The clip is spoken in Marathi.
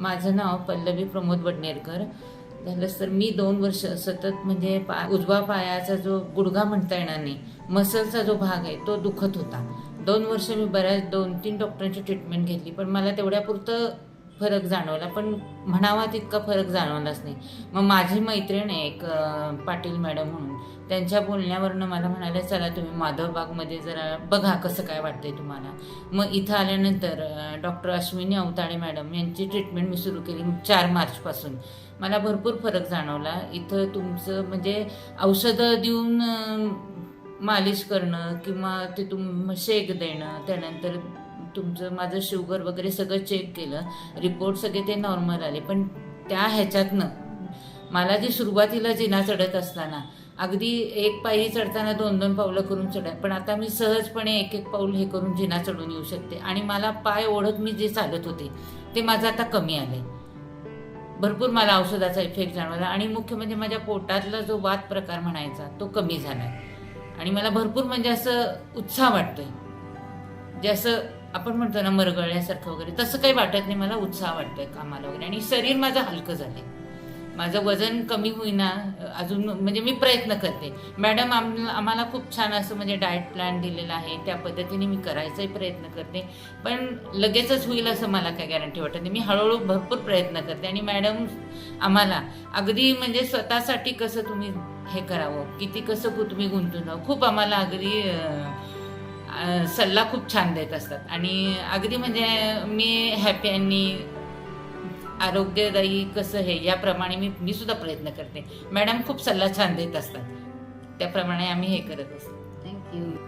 माझं नाव पल्लवी प्रमोद वडनेरकर. झालंच तर मी 2 वर्ष सतत म्हणजे उजवा पायाचा जो गुडघा म्हणता येणार नाही, मसलचा जो भाग आहे तो दुखत होता. 2 वर्ष मी बऱ्याच 2-3 डॉक्टरांची ट्रीटमेंट घेतली, पण मला तेवढ्यापुरतं फरक जाणवला, पण म्हणावा तितका फरक जाणवलाच नाही. मग माझी मैत्रीण आहे एक पाटील मॅडम म्हणून, त्यांच्या बोलण्यावरनं मला म्हणाले, चला तुम्ही माधवबागमध्ये जरा बघा कसं काय वाटतंय तुम्हाला. मग इथं आल्यानंतर डॉक्टर अश्विनी अवताडे मॅडम यांची ट्रीटमेंट मी सुरू केली 4 मार्चपासून. मला भरपूर फरक जाणवला. इथं तुमचं म्हणजे औषधं देऊन मालिश करणं किंवा ते शेक देणं, त्यानंतर तुमचं माझं शुगर वगैरे सगळं चेक केलं, रिपोर्ट सगळे ते नॉर्मल आले. पण त्या ह्याच्यातनं मला जी सुरुवातीला जिना चढत असताना अगदी एक पायरी चढताना 2-2 पावलं करून चढत, पण आता मी सहजपणे 1-1 पाऊल हे करून जिना चढून येऊ शकते. आणि मला पाय ओढत मी जे चालत होते ते माझं आता कमी आले. भरपूर मला औषधाचा इफेक्ट जाणवला आणि मुख्य म्हणजे माझ्या पोटातला जो वात प्रकार म्हणायचा तो कमी झाला. आणि मला भरपूर म्हणजे असं उत्साह वाटतोय, जे असं आपण म्हणतो ना मरगळल्यासारखं वगैरे, तसं काही वाटत नाही. मला उत्साह वाटतोय कामाला वगैरे आणि शरीर माझं हलकं झालंय. माझं वजन कमी होईना अजून, म्हणजे मी प्रयत्न करते. मॅडम आम्हाला खूप छान असं म्हणजे डाएट प्लॅन दिलेला आहे, त्या पद्धतीने मी करायचाही प्रयत्न करते. पण लगेचच होईल असं मला काय गॅरंटी वाटत नाही. मी हळूहळू भरपूर प्रयत्न करते आणि मॅडम आम्हाला अगदी म्हणजे स्वतःसाठी कसं तुम्ही हे करावं, किती कसं तुम्ही गुंतून जावं, खूप आम्हाला अगदी सल्ला खूप छान देत असतात. आणि अगदी म्हणजे मी हॅपी आणि आरोग्यदायी कसं हे याप्रमाणे मी सुद्धा प्रयत्न करते. मॅडम खूप सल्ला छान देत असतात, त्याप्रमाणे आम्ही हे करत असतो. थँक्यू.